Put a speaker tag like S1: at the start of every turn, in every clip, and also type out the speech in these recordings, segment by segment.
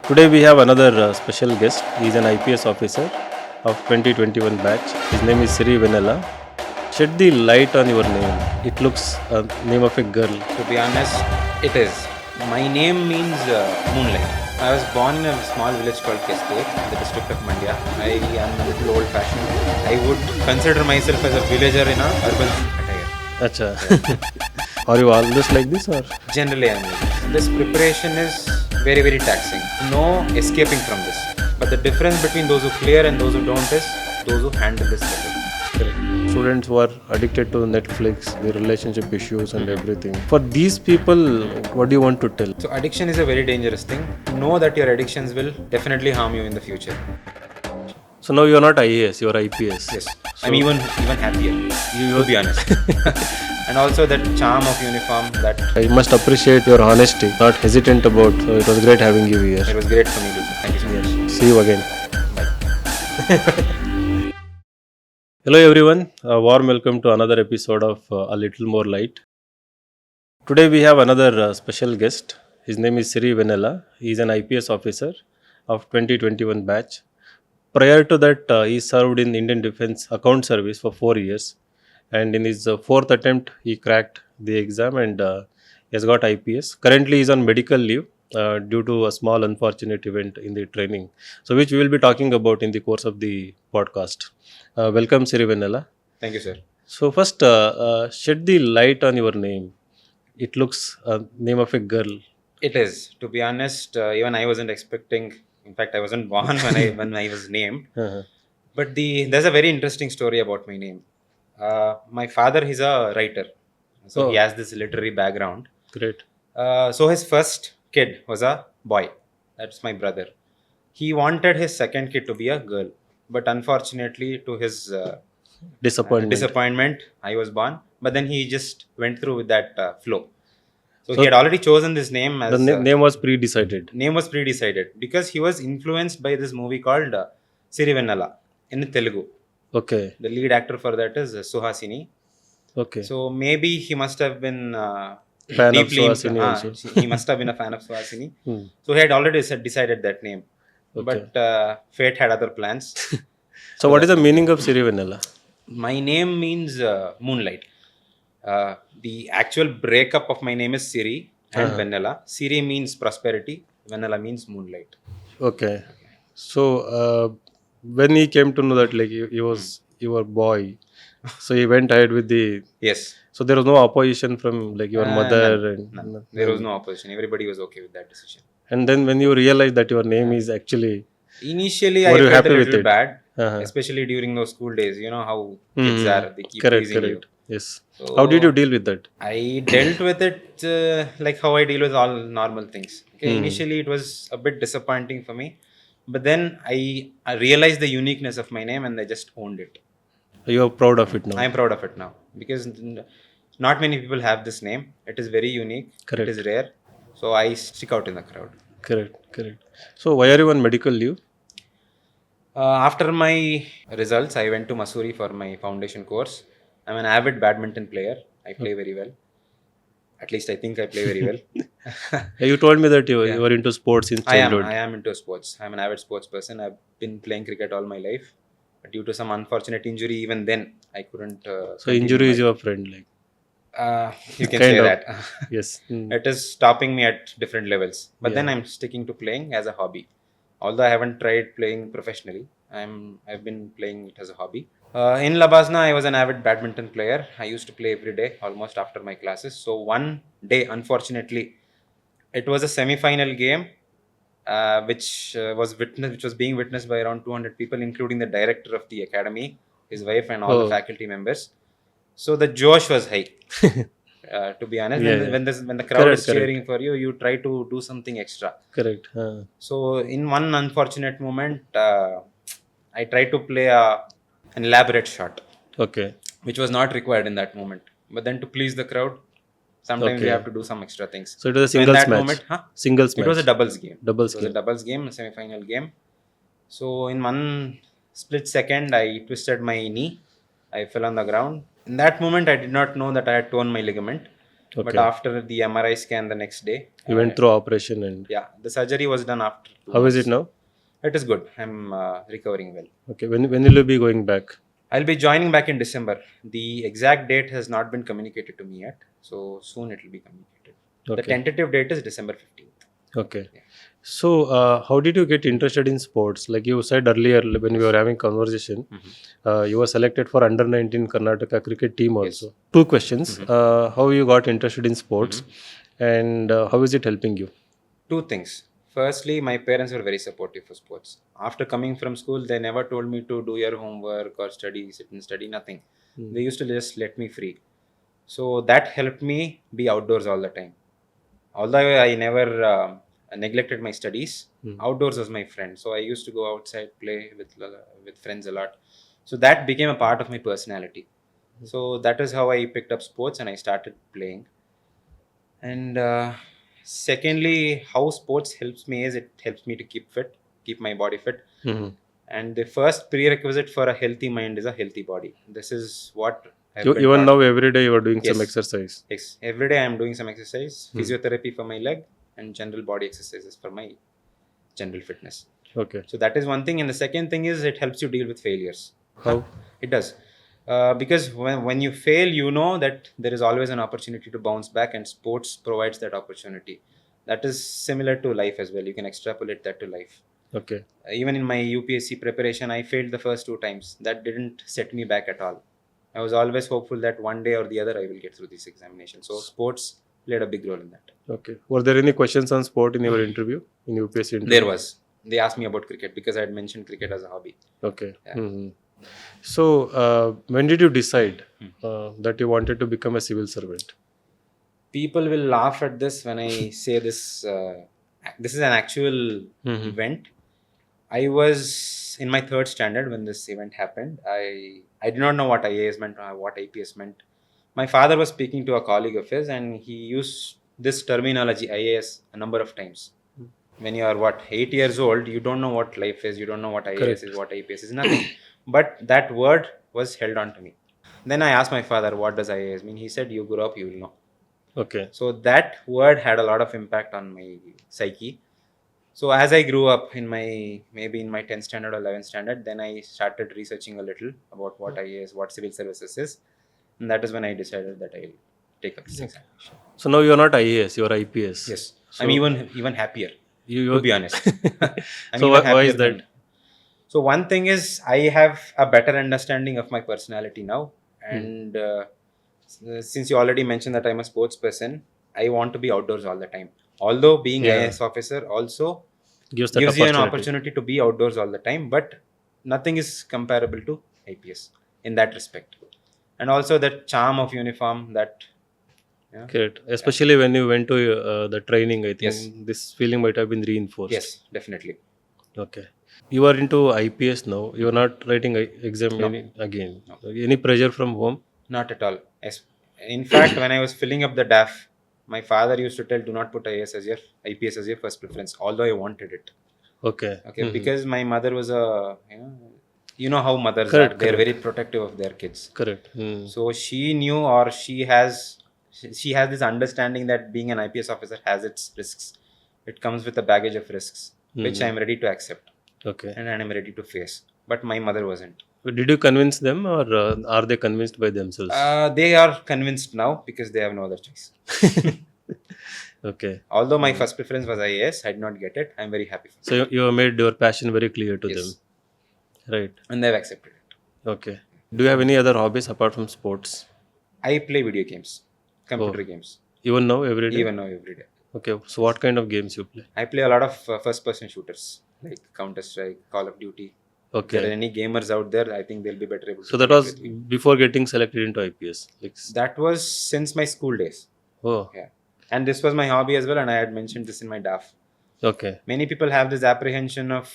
S1: Today we have another special guest. He is an IPS officer of 2021 batch. His name is Sirivennela. Shed the light on your name. It looks name of a girl.
S2: To be honest, it is. My name means moonlight. I was born in a small village called Keste, in the district of Mandya. I am a little old-fashioned. I would consider myself as a villager in a urban attire.
S1: Acha. Are you always like this or?
S2: Generally, I am like this. This preparation is very, very taxing. No escaping from this. But the difference between those who clear and those who don't is those who handle this better.
S1: Students who are addicted to Netflix, the relationship issues and everything. For these people, what do you want to tell?
S2: So addiction is a very dangerous thing. Know that your addictions will definitely harm you in the future.
S1: So now you are not IAS, you are IPS.
S2: Yes,
S1: So
S2: I'm even happier, to be honest. And also that charm of uniform, that
S1: I must appreciate your honesty, not hesitant about. So it was great having you here.
S2: it was great for me too. Thank you so much.
S1: See you again.
S2: Bye.
S1: Hello everyone, a warm welcome to another episode of A Little More Light. Today we have another special guest. His name is Sirivennela. He is an IPS officer of 2021 batch. Prior to that, he served in Indian Defence Account Service for 4 years, and in his fourth attempt, he cracked the exam and he has got IPS. Currently, he is on medical leave due to a small unfortunate event in the training, so which we will be talking about in the course of the podcast. Welcome, Sirivennela.
S2: Thank you, sir.
S1: So first, shed the light on your name. It looks name of a girl.
S2: It is. To be honest, even I wasn't expecting. In fact, I wasn't born when I was named.
S1: Uh-huh.
S2: But there's a very interesting story about my name. My father, he's a writer, so he
S1: Oh.
S2: has this literary background.
S1: Great.
S2: So his first kid was a boy. That's my brother. He wanted his second kid to be a girl, but unfortunately, to his
S1: Disappointment.
S2: disappointment, I was born. But then he just went through with that flow. So
S1: So
S2: he had already chosen this name
S1: The
S2: as
S1: name was pre-decided.
S2: name was pre-decided because he was influenced by this movie called Sirivennela in Telugu.
S1: Okay.
S2: The lead actor for that is Suhasini.
S1: Okay.
S2: So maybe he must have been
S1: Fan of
S2: deeply
S1: Suhasini also.
S2: he must have been a fan of Suhasini.
S1: Hmm.
S2: So he had already decided that name.
S1: Okay.
S2: But fate had other plans.
S1: So what is the meaning of Sirivennela?
S2: My name means moonlight. The actual breakup of my name is Siri and Vennela. Siri means prosperity. Vennela means moonlight.
S1: Okay. So when he came to know that like he was your boy, so he went ahead with the.
S2: Yes.
S1: So there was no opposition from like your mother
S2: None.
S1: and
S2: There was no opposition. Everybody was okay with that decision.
S1: and then when you realized that your name is actually.
S2: Initially,
S1: Were
S2: I
S1: you
S2: felt
S1: happy
S2: a
S1: with
S2: little
S1: it?
S2: bad,
S1: Uh-huh.
S2: especially during those school days. You know how kids are; they keep
S1: Correct.
S2: teasing
S1: Correct.
S2: you.
S1: Yes.
S2: So
S1: How did you deal with that?
S2: I dealt with it like how I deal with all normal things. Okay, initially it was a bit disappointing for me, but then I realized the uniqueness of my name and I just owned it.
S1: You are proud of it now.
S2: I'm proud of it now because not many people have this name. It is very unique.
S1: Correct.
S2: It is rare, so I stick out in the crowd.
S1: Correct. Correct. So why are you on medical leave?
S2: After my results, I went to Missouri for my foundation course. I'm an avid badminton player. I play very well. At least I think I play very well.
S1: You told me that you were into sports since childhood.
S2: I am into sports. I'm an avid sports person. I've been playing cricket all my life. But due to some unfortunate injury, even then, I couldn't.
S1: So injury is your friend, like.
S2: You can
S1: Kind
S2: say
S1: of.
S2: that.
S1: Yes.
S2: It is stopping me at different levels. But then
S1: Yeah.
S2: I'm sticking to playing as a hobby. Although I haven't tried playing professionally, I've been playing it as a hobby. In Labasna, I was an avid badminton player. I used to play every day, almost after my classes. So one day, unfortunately, it was a semi-final game, which was being witnessed by around 200 people, including the director of the academy, his wife, and all the
S1: Oh.
S2: faculty members. So the josh was high. To be honest,
S1: Yeah,
S2: when the crowd
S1: Correct,
S2: is cheering for you, you try to do something extra.
S1: Correct.
S2: So in one unfortunate moment, I tried to play an elaborate shot,
S1: Okay.
S2: which was not required in that moment. But then to please the crowd, sometimes we
S1: Okay.
S2: have to do some extra things.
S1: So it was a
S2: So in
S1: singles
S2: that
S1: match.
S2: moment,
S1: Singles match.
S2: it was a doubles game.
S1: Doubles
S2: It was
S1: game.
S2: a doubles game, a semi-final game. So in one split second, I twisted my knee. I fell on the ground. In that moment, I did not know that I had torn my ligament. But
S1: Okay.
S2: after the MRI scan the next day,
S1: You went through operation and
S2: yeah, the surgery was done after 2
S1: how is it
S2: months.
S1: now?
S2: It is good. I'm recovering well.
S1: Okay. When will you be going back?
S2: I'll be joining back in December. The exact date has not been communicated to me yet, so soon it will be communicated. The
S1: Okay.
S2: tentative date is December 15th.
S1: Okay.
S2: Yeah.
S1: So, how did you get interested in sports? Like you said earlier when we were having conversation, you were selected for under 19 Karnataka cricket team
S2: Yes.
S1: also. Two questions: how you got interested in sports, and how is it helping you?
S2: Two things. Firstly, my parents were very supportive for sports. After coming from school, they never told me to do your homework or study, sit and study, nothing. They used to just let me free. So that helped me be outdoors all the time. Although I never neglected my studies, outdoors was my friend. So I used to go outside, play with friends a lot. So that became a part of my personality. So that is how I picked up sports and I started playing. And secondly, how sports helps me is it helps me to keep fit, keep my body fit.
S1: Mhm.
S2: And the first prerequisite for a healthy mind is a healthy body. This is what I've
S1: You,
S2: been
S1: even
S2: taught.
S1: now, every day you are doing some
S2: Yes.
S1: exercise.
S2: Yes, every day I'm doing some exercise, physiotherapy for my leg, and general body exercises for my general fitness.
S1: Okay.
S2: So that is one thing. And the second thing is it helps you deal with failures.
S1: How?
S2: It does. Because when you fail, you know that there is always an opportunity to bounce back, and sports provides that opportunity. That is similar to life as well. You can extrapolate that to life.
S1: Okay.
S2: Even in my UPSC preparation, I failed the first 2 times. That didn't set me back at all. I was always hopeful that one day or the other I will get through this examination. So sports played a big role in that.
S1: Okay. Were there any questions on sport in your interview, in UPSC interview?
S2: There was. They asked me about cricket because I had mentioned cricket as a hobby.
S1: Okay.
S2: Yeah.
S1: Mhm. So, when did you decide that you wanted to become a civil servant?
S2: People will laugh at this when I say this. This is an actual event. I was in my third standard when this event happened. I did not know what IAS meant or what IPS meant. My father was speaking to a colleague of his, and he used this terminology IAS a number of times. When you are 8 years old, you don't know what life is. You don't know what IAS
S1: Correct.
S2: is, what IPS is, nothing. But that word was held on to me. Then I asked my father, "What does IAS mean?" He said, "You grow up, you will know."
S1: Okay.
S2: So that word had a lot of impact on my psyche. So as I grew up in my 10th standard or 11th standard, then I started researching a little about what IAS, what civil services is, and that is when I decided that I'll take up this examination.
S1: So now you are not IAS, you are IPS.
S2: Yes,
S1: So
S2: I'm even happier,
S1: you,
S2: to be honest. I'm
S1: so
S2: even
S1: why
S2: happier
S1: is that?
S2: than. So one thing is I have a better understanding of my personality now, and since you already mentioned that I'm a sports person, I want to be outdoors all the time. Although being
S1: Yeah.
S2: IAS officer also
S1: Gives that
S2: gives you an
S1: opportunity.
S2: opportunity to be outdoors all the time, but nothing is comparable to IPS in that respect. And also that charm of uniform, that yeah,
S1: Correct. Especially when you went to the training, I think
S2: Yes.
S1: this feeling might have been reinforced.
S2: yes, definitely.
S1: Okay. You are into IPS now. You are not writing exam
S2: No.
S1: again.
S2: No.
S1: Any pressure from home?
S2: Not at all. In fact, when I was filling up the DAF, my father used to tell, "Do not put IAS as your IPS as your first preference." Although I wanted it,
S1: Okay.
S2: okay, because my mother was you know how mothers
S1: Correct,
S2: are. They're
S1: correct.
S2: very protective of their kids.
S1: Correct.
S2: So she knew, or she has this understanding that being an IPS officer has its risks. It comes with a baggage of risks, which I'm ready to accept
S1: Okay.
S2: and I'm ready to face. But my mother wasn't.
S1: But did you convince them, or are they convinced by themselves?
S2: They are convinced now because they have no other choice.
S1: Okay.
S2: Although my first preference was IAS, I did not get it. I'm very happy for
S1: So you have made your passion very clear to
S2: Yes.
S1: them, right?
S2: and they've accepted it.
S1: Okay. Do you have any other hobbies apart from sports?
S2: I play video games, computer
S1: Oh.
S2: games,
S1: Even now, every day?
S2: even now every day.
S1: Okay. So what kind of games you play?
S2: I play a lot of first-person shooters like Counter-Strike, Call of Duty. If there are
S1: Okay.
S2: any gamers out there, I think they'll be better able to
S1: So that
S2: connect
S1: was
S2: with me.
S1: before getting selected into IPS. Like,
S2: That was since my school days.
S1: oh,
S2: Yeah. And this was my hobby as well, and I had mentioned this in my DAF.
S1: okay.
S2: Many people have this apprehension of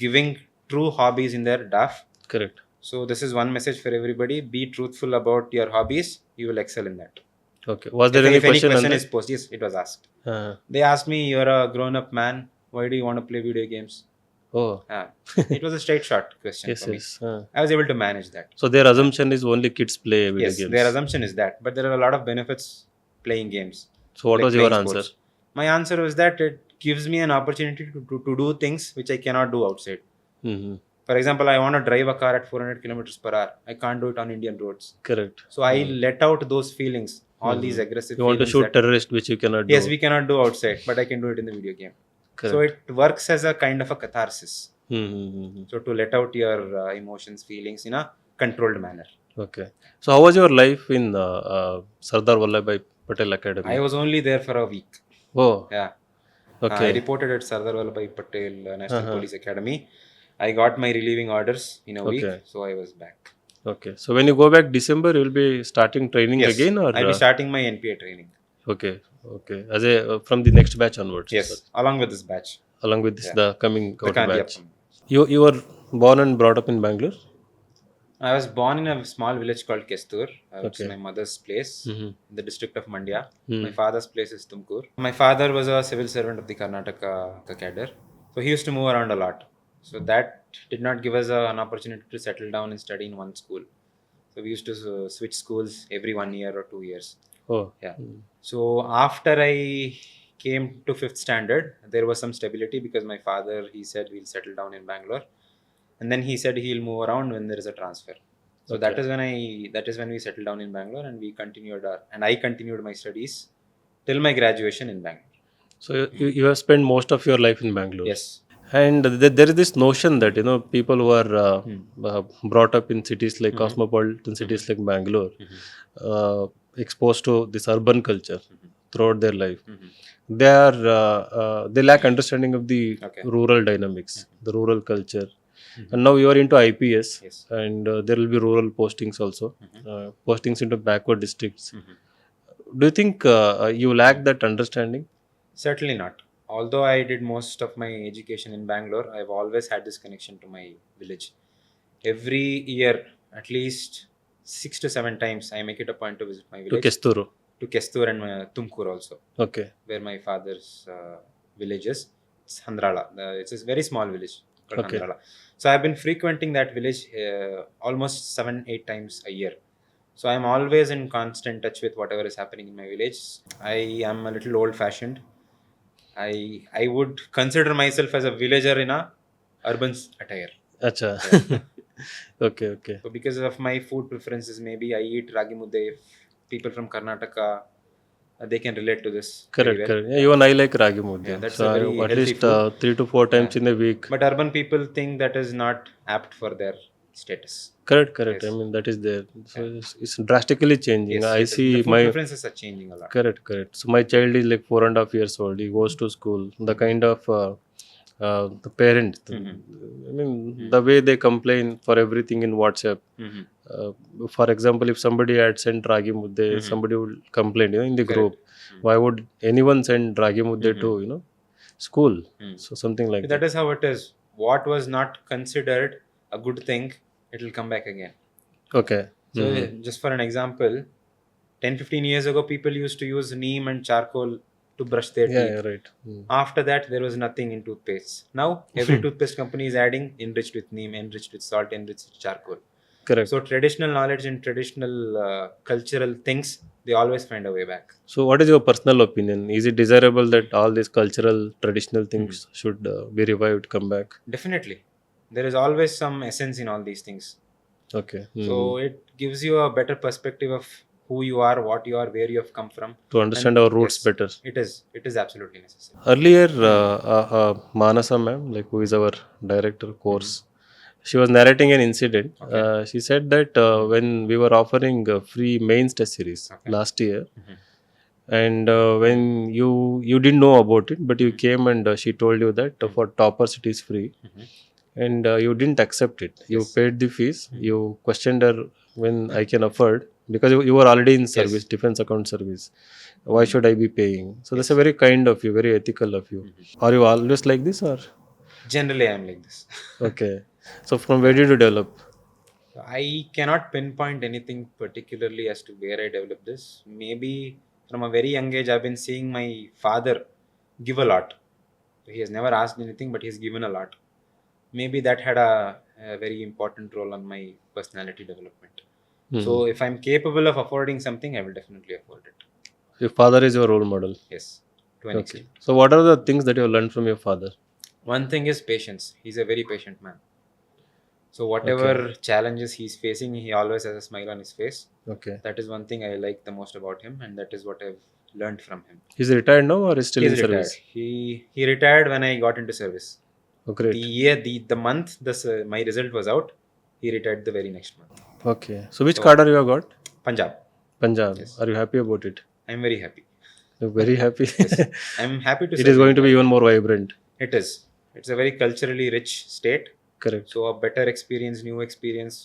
S2: giving true hobbies in their DAF.
S1: Correct.
S2: So this is one message for everybody. Be truthful about your hobbies. You will excel in that.
S1: Okay. Was there any
S2: If any
S1: question on
S2: question
S1: that?
S2: is posed, yes, it was asked.
S1: Uh,
S2: They asked me, "You're a grown-up man. Why do you want to play video games?"
S1: oh,
S2: It was a straight shot question
S1: yes,
S2: for me.
S1: yes.
S2: I was able to manage that.
S1: So their assumption is only kids play video
S2: Yes,
S1: games.
S2: their assumption is that, but there are a lot of benefits playing games.
S1: So what
S2: like
S1: was your
S2: playing
S1: answer?
S2: sports. My answer was that it gives me an opportunity to do things which I cannot do outside.
S1: Mm-hmm.
S2: For example, I want to drive a car at 400 kilometers per hour. I can't do it on Indian roads.
S1: Correct.
S2: So I let out those feelings, all these aggressive
S1: You want to
S2: feelings
S1: shoot
S2: that
S1: terrorist, which you cannot
S2: yes,
S1: do.
S2: we cannot do outside, but I can do it in the video game. So
S1: Correct.
S2: it works as a kind of a catharsis.
S1: Mm-hmm.
S2: So to let out your emotions, feelings in a controlled manner.
S1: Okay. So how was your life in Sardar Vallabhbhai Patel Academy?
S2: I was only there for a week.
S1: Oh,
S2: Yeah. I
S1: okay.
S2: reported at Sardar Vallabhbhai Patel National
S1: Uh-huh.
S2: Police Academy. I got my relieving orders in a week,
S1: Okay.
S2: so I was back.
S1: Okay. So when you go back December, you'll be starting training
S2: Yes,
S1: again, or
S2: I'll be starting my NPA training.
S1: okay, okay. As a from the next batch onwards.
S2: Yes, along with this batch.
S1: Along with this,
S2: Yeah.
S1: the coming
S2: The
S1: outer
S2: Kandi
S1: batch.
S2: upcoming.
S1: You were born and brought up in Bangalore.
S2: I was born in a small village called Kestur, which is
S1: Okay.
S2: my mother's place, in the district of Mandya.
S1: Hmm.
S2: My father's place is Tumkur. My father was a civil servant of the Karnataka cadre, so he used to move around a lot. So that did not give us an opportunity to settle down and study in one school. So we used to switch schools every 1 year or 2 years.
S1: Oh.
S2: Yeah. So after I came to fifth standard, there was some stability because my father, he said we'll settle down in Bangalore, and then he said he'll move around when there is a transfer. So that is when we settled down in Bangalore, and I continued my studies till my graduation in Bangalore.
S1: So you have spent most of your life in Bangalore.
S2: Yes.
S1: And there is this notion that people who are brought up in cities like cosmopolitan cities like Bangalore, exposed to this urban culture throughout their life, they lack understanding of the rural dynamics, the rural culture. And now you are into IPS,
S2: Yes.
S1: and there will be rural postings also, postings into backward districts. Do you think you lack that understanding?
S2: Certainly not. Although I did most of my education in Bangalore, I've always had this connection to my village. Every year, at least 6 to 7 times, I make it a point to visit my
S1: To
S2: village.
S1: Kesturu.
S2: To Kestur and Tumkur also,
S1: Okay.
S2: where my father's village is. It's Handrala. It's a very small village called
S1: Okay.
S2: Handrala. So I've been frequenting that village almost 7-8 times a year. So I'm always in constant touch with whatever is happening in my village. I am a little old-fashioned. I would consider myself as a villager in a urban attire.
S1: Acha.
S2: Yeah.
S1: Okay, okay.
S2: So because of my food preferences, maybe I eat ragi mudde. If people from Karnataka, they can relate to this very
S1: Correct,
S2: well.
S1: correct. Yeah, even I like ragi mudde.
S2: Yeah, that's
S1: So
S2: a very
S1: at
S2: healthy
S1: least
S2: food.
S1: 3 to 4 times
S2: Yeah.
S1: in a week.
S2: But urban people think that is not apt for their status.
S1: Correct, correct.
S2: Yes.
S1: I mean, that is there. So it's drastically changing.
S2: Yes,
S1: I
S2: it is.
S1: see
S2: The food
S1: my
S2: preferences are changing a lot.
S1: correct, correct. So my child is like 4.5 years old. He goes to school. The kind of the parent, I mean, the way they complain for everything in WhatsApp. For example, if somebody had sent ragi mudde, somebody would complain, in the group. Why would anyone send ragi mudde to, school? So something like that.
S2: That is how it is. What was not considered a good thing, it will come back again.
S1: Okay.
S2: So just for an example, 10-15 years ago, people used to use neem and charcoal to brush their
S1: Yeah,
S2: teeth.
S1: yeah, right.
S2: After that, there was nothing in toothpaste. Now, every toothpaste company is adding enriched with neem, enriched with salt, enriched with charcoal.
S1: Correct.
S2: So traditional knowledge and traditional cultural things, they always find a way back.
S1: So what is your personal opinion? Is it desirable that all these cultural, traditional things should be revived, come back?
S2: Definitely. There is always some essence in all these things.
S1: Okay.
S2: So it gives you a better perspective of who you are, what you are, where you have come from.
S1: To understand our roots better.
S2: It is absolutely necessary.
S1: Earlier, Manasa ma'am, like who is our director course, she was narrating an incident. She said that when we were offering free mains test series last year, and when you didn't know about it, but you came and she told you that for toppers it is free, and you didn't accept it. You paid the fees. You questioned her when I can afford, because you were already in service, defense account service. Why should I be paying? So that's a very kind of you, very ethical of you. Are you always like this, or?
S2: Generally, I am like this.
S1: Okay. So from where did you develop?
S2: I cannot pinpoint anything particularly as to where I developed this. Maybe from a very young age, I've been seeing my father give a lot. He has never asked anything, but he's given a lot. Maybe that had a very important role on my personality development. So if I'm capable of affording something, I will definitely afford it.
S1: Your father is your role model.
S2: Yes, to an
S1: Okay.
S2: extent.
S1: So what are the things that you have learned from your father?
S2: One thing is patience. He's a very patient man. So whatever
S1: Okay.
S2: challenges he's facing, he always has a smile on his face.
S1: Okay.
S2: That is one thing I like the most about him, and that is what I've learned from him.
S1: He's retired now or is still
S2: He's
S1: in
S2: retired.
S1: service?
S2: He retired when I got into service.
S1: Oh,
S2: The
S1: great.
S2: year, the month my result was out, he retired the very next month.
S1: Okay. So which
S2: So
S1: cadre you have got?
S2: Punjab.
S1: Punjab.
S2: Yes.
S1: Are you happy about it?
S2: I'm very happy.
S1: You're very happy.
S2: Yes, I'm happy to
S1: It
S2: serve
S1: is going to be
S2: India.
S1: even more vibrant.
S2: It is. It's a very culturally rich state.
S1: Correct.
S2: So a better experience, new experience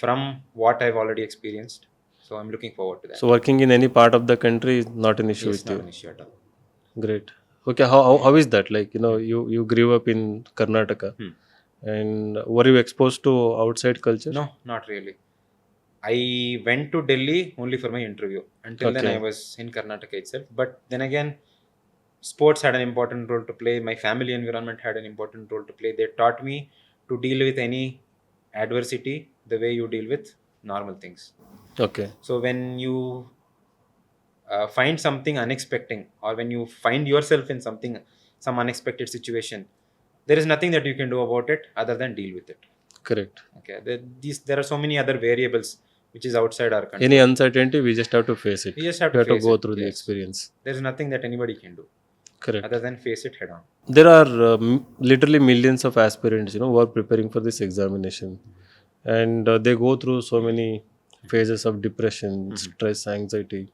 S2: from what I've already experienced. So I'm looking forward to that.
S1: So working in any part of the country is not an issue
S2: Yes,
S1: with
S2: not
S1: you.
S2: an issue at all.
S1: Great. Okay. How is that? Like, you grew up in Karnataka,
S2: Hmm.
S1: and were you exposed to outside culture?
S2: No, not really. I went to Delhi only for my interview. Until then, I
S1: Okay.
S2: was in Karnataka itself. But then again, sports had an important role to play. My family environment had an important role to play. They taught me to deal with any adversity the way you deal with normal things.
S1: Okay.
S2: So when you find something unexpected, or when you find yourself in some unexpected situation, there is nothing that you can do about it other than deal with it.
S1: Correct.
S2: Okay, there are so many other variables which is outside our control.
S1: Any uncertainty, we just have to face it.
S2: We just have
S1: We
S2: to
S1: have to
S2: face
S1: go
S2: it.
S1: through the
S2: Yes,
S1: experience.
S2: there is nothing that anybody can do
S1: Correct.
S2: other than face it head on.
S1: There are literally millions of aspirants, who are preparing for this examination, and they go through so many phases of depression, stress, anxiety,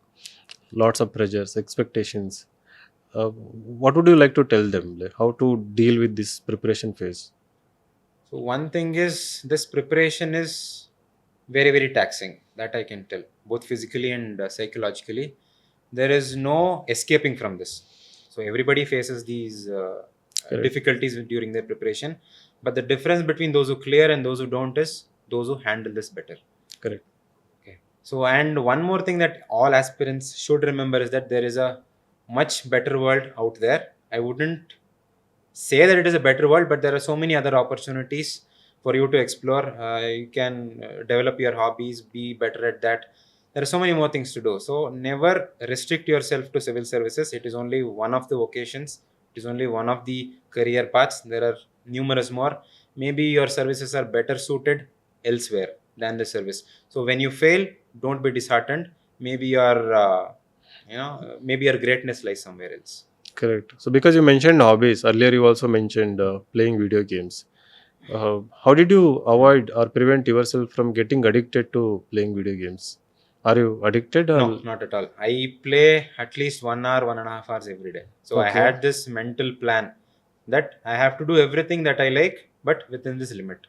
S1: lots of pressures, expectations. What would you like to tell them, like how to deal with this preparation phase?
S2: So one thing is, this preparation is very very taxing, that I can tell, both physically and psychologically. There is no escaping from this. So everybody faces these
S1: Correct.
S2: difficulties during their preparation, but the difference between those who clear and those who don't is those who handle this better.
S1: Correct.
S2: Okay. So, and one more thing that all aspirants should remember is that there is a much better world out there. I wouldn't say that it is a better world, but there are so many other opportunities for you to explore. You can develop your hobbies, be better at that. There are so many more things to do. So, never restrict yourself to civil services. It is only one of the vocations, it is only one of the career paths. There are numerous more. Maybe your services are better suited elsewhere than the service. So, when you fail, don't be disheartened. Maybe maybe your greatness lies somewhere else.
S1: Correct. So, because you mentioned hobbies earlier, you also mentioned playing video games. How did you avoid or prevent yourself from getting addicted to playing video games? Are you addicted or
S2: No, not at all. I play at least 1 hour, 1.5 hours every day. So I
S1: okay?
S2: had this mental plan that I have to do everything that I like, but within this limit.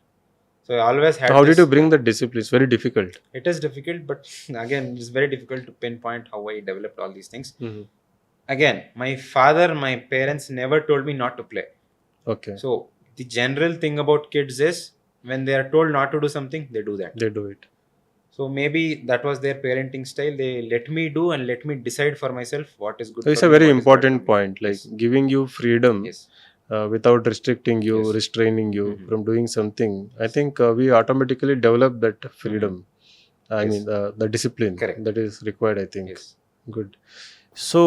S2: So I always
S1: So
S2: had
S1: how did you
S2: this.
S1: bring that discipline? It's very difficult.
S2: It is difficult, but again, it's very difficult to pinpoint how I developed all these things.
S1: Mhm.
S2: Again, my parents never told me not to play.
S1: Okay,
S2: So the general thing about kids is, when they are told not to do something, they do that.
S1: they do it.
S2: So maybe that was their parenting style. They let me do and let me decide for myself what is good
S1: So it's
S2: for
S1: a
S2: me,
S1: very
S2: what is bad for
S1: important
S2: me.
S1: point, like
S2: Yes.
S1: giving you freedom
S2: Yes.
S1: without restricting you,
S2: Yes.
S1: restraining you
S2: Mhm.
S1: from doing something. I think we automatically develop that freedom. I
S2: Yes.
S1: mean, the discipline
S2: Correct.
S1: that is required, I think.
S2: Yes.
S1: Good. So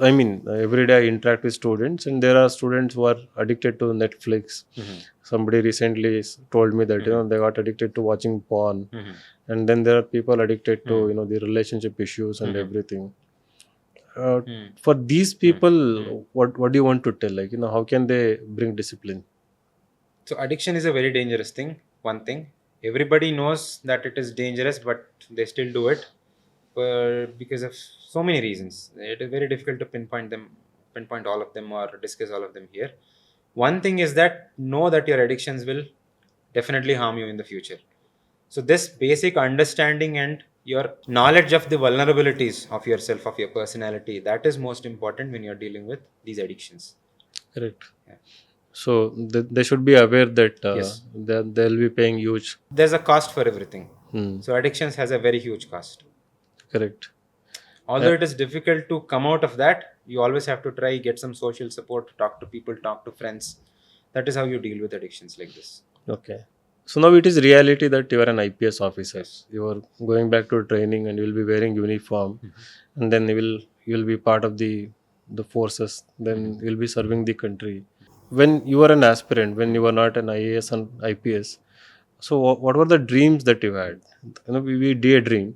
S1: I mean, every day I interact with students, and there are students who are addicted to Netflix.
S2: Mhm.
S1: Somebody recently told me that
S2: Mhm.
S1: they got addicted to watching porn,
S2: Mhm.
S1: and then there are people addicted to
S2: Mhm.
S1: the relationship issues and
S2: Mhm.
S1: everything.
S2: Mhm.
S1: For these
S2: Mhm.
S1: people,
S2: Mhm.
S1: what do you want to tell? Like, how can they bring discipline?
S2: So addiction is a very dangerous thing. One thing, everybody knows that it is dangerous, but they still do it because of so many reasons. It is very difficult to pinpoint all of them, or discuss all of them here. One thing is that know that your addictions will definitely harm you in the future. So this basic understanding and your knowledge of the vulnerabilities of yourself, of your personality, that is most important when you're dealing with these addictions.
S1: Correct.
S2: Yeah.
S1: So they should be aware that
S2: Yes.
S1: they'll be paying huge.
S2: There's a cost for everything.
S1: Hmm,
S2: So addictions has a very huge cost.
S1: correct.
S2: Although it is difficult to come out of that, you always have to try, get some social support, talk to people, talk to friends. That is how you deal with addictions like this.
S1: Okay. So now it is reality that you are an IPS officer.
S2: Yes.
S1: You are going back to training and you will be wearing uniform, and then you will be part of the forces. Then you will be serving the country. When you were an aspirant, when you were not an IAS and IPS, so what were the dreams that you had? We daydream,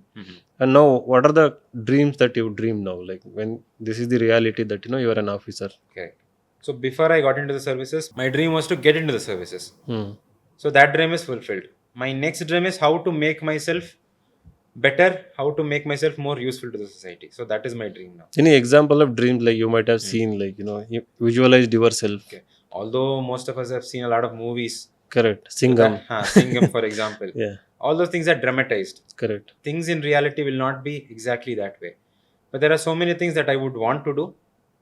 S1: and now what are the dreams that you dream now? Like when this is the reality that you are an officer.
S2: Correct. So before I got into the services, my dream was to get into the services.
S1: Hmm.
S2: So that dream is fulfilled. My next dream is how to make myself better, how to make myself more useful to the society. So that is my dream now.
S1: Any example of dreams like you might have seen, like you visualized yourself.
S2: Okay. Although most of us have seen a lot of movies,
S1: Correct.
S2: so
S1: Singham.
S2: Singham, for example,
S1: Yeah.
S2: all those things are dramatized.
S1: Correct.
S2: Things in reality will not be exactly that way. But there are so many things that I would want to do,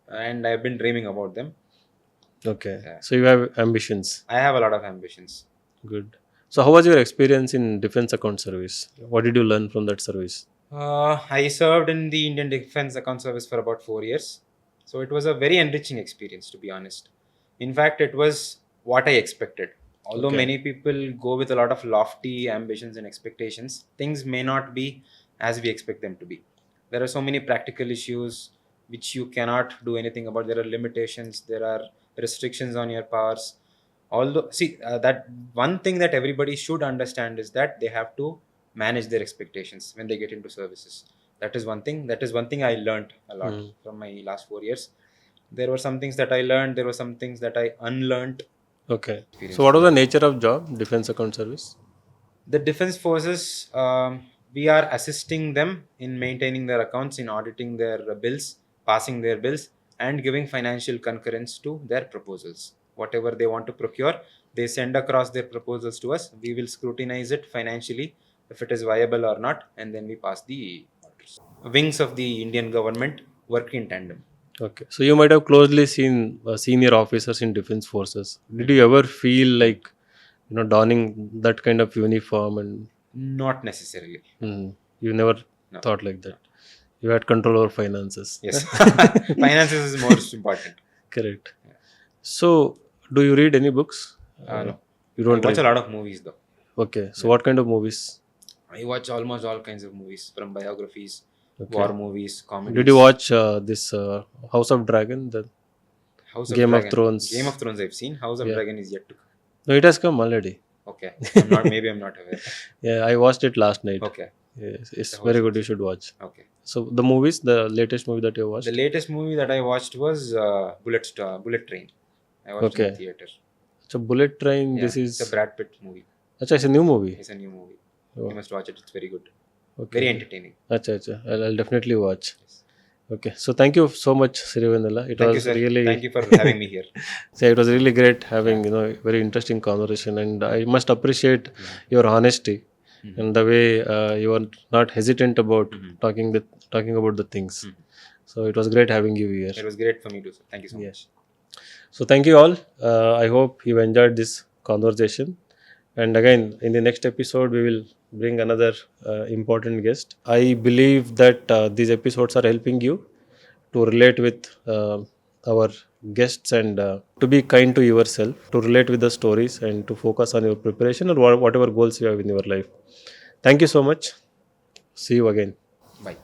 S2: and I've been dreaming about them.
S1: Okay.
S2: Yeah.
S1: So you have ambitions.
S2: I have a lot of ambitions.
S1: Good. So how was your experience in Defense Account Service? What did you learn from that service?
S2: I served in the Indian Defense Account Service for about 4 years. So it was a very enriching experience, to be honest. In fact, it was what I expected. Although
S1: Okay.
S2: many people go with a lot of lofty ambitions and expectations, things may not be as we expect them to be. There are so many practical issues which you cannot do anything about. There are limitations, there are restrictions on your powers. Although, see, that one thing that everybody should understand is that they have to manage their expectations when they get into services. That is one thing. That is one thing I learned a lot from my last 4 years. There were some things that I learned. There were some things that I unlearned.
S1: Okay. So what was the nature of job, Defense Account Service?
S2: The defense forces, we are assisting them in maintaining their accounts, in auditing their bills, passing their bills, and giving financial concurrence to their proposals. Whatever they want to procure, they send across their proposals to us. We will scrutinize it financially if it is viable or not, and then we pass the orders. Wings of the Indian government work in tandem.
S1: Okay. So you might have closely seen senior officers in defense forces. Did you ever feel like donning that kind of uniform and
S2: Not necessarily.
S1: you never
S2: No.
S1: thought like that? You had control over finances.
S2: Yes. Finances is most important.
S1: Correct. So do you read any books?
S2: No.
S1: You
S2: I
S1: don't
S2: watch
S1: read.
S2: a lot of movies though.
S1: Okay. So what kind of movies?
S2: I watch almost all kinds of movies, from biographies,
S1: Okay.
S2: war movies, comedies.
S1: Did you watch this House of Dragon? The
S2: House of
S1: Game of
S2: Dragon?
S1: Thrones?
S2: Game of Thrones I've seen. House of
S1: Yeah.
S2: Dragon is yet to come.
S1: No, it has come already.
S2: Okay. Maybe I'm not aware.
S1: Yeah, I watched it last night.
S2: Okay.
S1: Yes, it's
S2: The
S1: very
S2: House
S1: good. You should watch.
S2: Okay.
S1: So the movies, the latest movie that you watched.
S2: The latest movie that I watched was Bullet Train. I watched it in
S1: Okay.
S2: the theater.
S1: So Bullet Train.
S2: Yeah,
S1: This
S2: it's a
S1: is.
S2: Brad Pitt movie.
S1: Acha, it's a new movie.
S2: It's a new movie.
S1: Oh.
S2: You must watch it. It's very good.
S1: Okay.
S2: Very entertaining.
S1: Acha. I'll definitely watch.
S2: Yes.
S1: Okay. So thank you so much, Sirivennela. It
S2: Thank you,
S1: was
S2: sir.
S1: really.
S2: Thank you for having me here.
S1: So it was really great having very interesting conversation, and I must appreciate your honesty and the way you are not hesitant about talking about the things. So it was great having you here.
S2: It was great for me too, sir. Thank you so
S1: Yes.
S2: much.
S1: So thank you all. I hope you enjoyed this conversation. And again, in the next episode, we will bring another important guest. I believe that these episodes are helping you to relate with our guests and to be kind to yourself, to relate with the stories and to focus on your preparation or whatever goals you have in your life. Thank you so much. See you again.
S2: Bye.